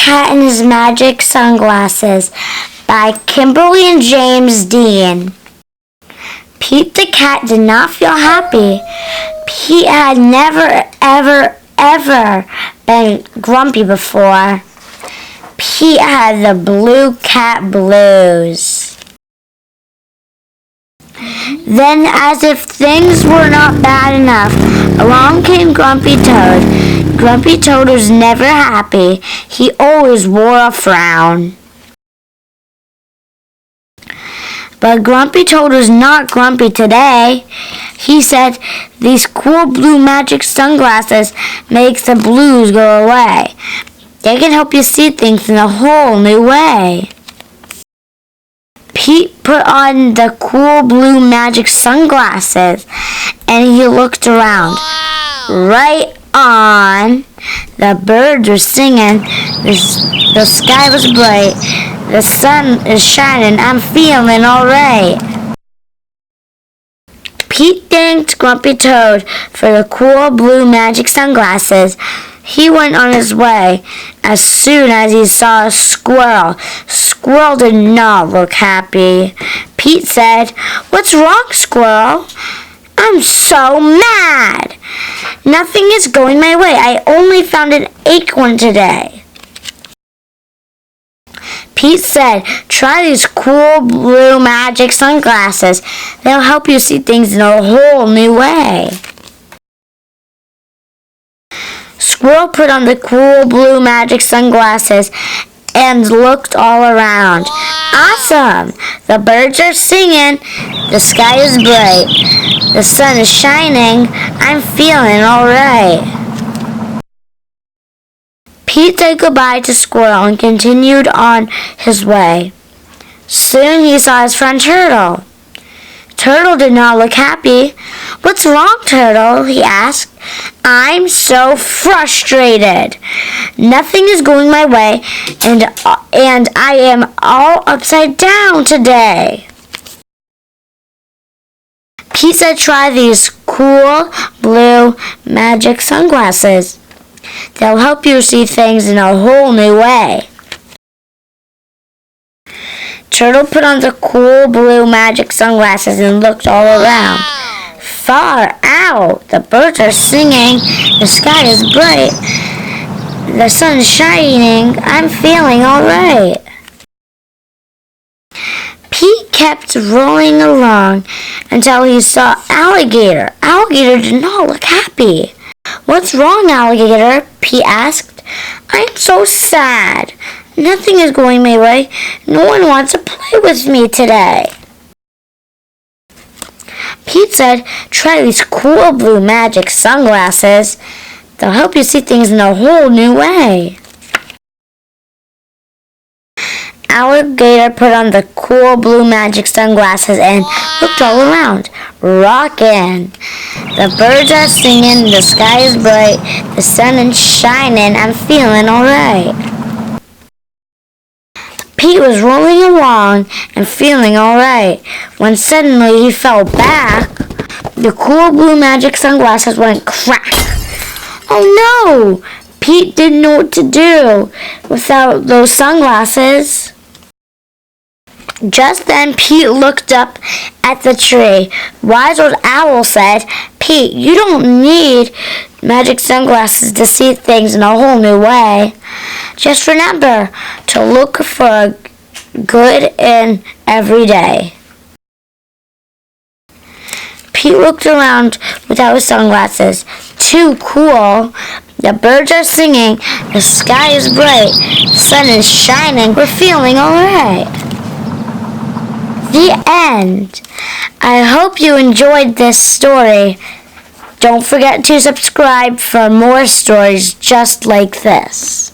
Cat and His Magic Sunglasses by Kimberly and James Dean. Pete the cat did not feel happy. Pete had never, ever been grumpy before. Pete had the blue cat blues. Then, as if things were not bad enough, along came Grumpy Toad. Grumpy Toad was never happy. He always wore a frown. But Grumpy Toad was not grumpy today. He said, "These cool blue magic sunglasses makes the blues go away. They can help you see things in a whole new way." Pete put on the cool blue magic sunglasses and he looked around. Right on. The birds were singing. The sky was bright. The sun is shining. I'm feeling alright. Pete thanked Grumpy Toad for the cool blue magic sunglasses. He went on his way as soon as he saw a squirrel. Squirrel did not look happy. Pete said, "What's wrong, Squirrel?" "I'm so mad. Nothing is going my way. I only found an acorn today." Pete said, "Try these cool blue magic sunglasses. They'll help you see things in a whole new way." Squirrel put on the cool blue magic sunglasses and looked all around. Awesome! The birds are singing. The sky is bright. The sun is shining. I'm feeling alright. Pete said goodbye to Squirrel and continued on his way. Soon he saw his friend Turtle. Turtle did not look happy. "What's wrong, Turtle?" he asked. "I'm so frustrated. Nothing is going my way, and I am all upside down today." Pete said, "Try these cool blue magic sunglasses. They'll help you see things in a whole new way." Turtle put on the cool blue magic sunglasses and looked all around. Far out, the birds are singing. The sky is bright. The sun is shining. I'm feeling alright. Pete kept rolling along until he saw Alligator. Alligator did not look happy. "What's wrong, Alligator?" Pete asked. "I'm so sad. Nothing is going my way. No one wants to play with me today." Pete said, "Try these cool blue magic sunglasses. They'll help you see things in a whole new way." Alligator put on the cool blue magic sunglasses and looked all around. Rockin'. The birds are singing. The sky is bright. The sun is shining. I'm feeling alright. Pete was rolling along and feeling alright when suddenly he fell back. The cool blue magic sunglasses went crack. Oh no! Pete didn't know what to do without those sunglasses. Just then Pete looked up at the tree. Wise Old Owl said, "Pete, you don't need magic sunglasses to see things in a whole new way. Just remember to look for good in every day." Pete looked around without his sunglasses. Too cool. The birds are singing. The sky is bright. The sun is shining. We're feeling alright. The end. I hope you enjoyed this story. Don't forget to subscribe for more stories just like this.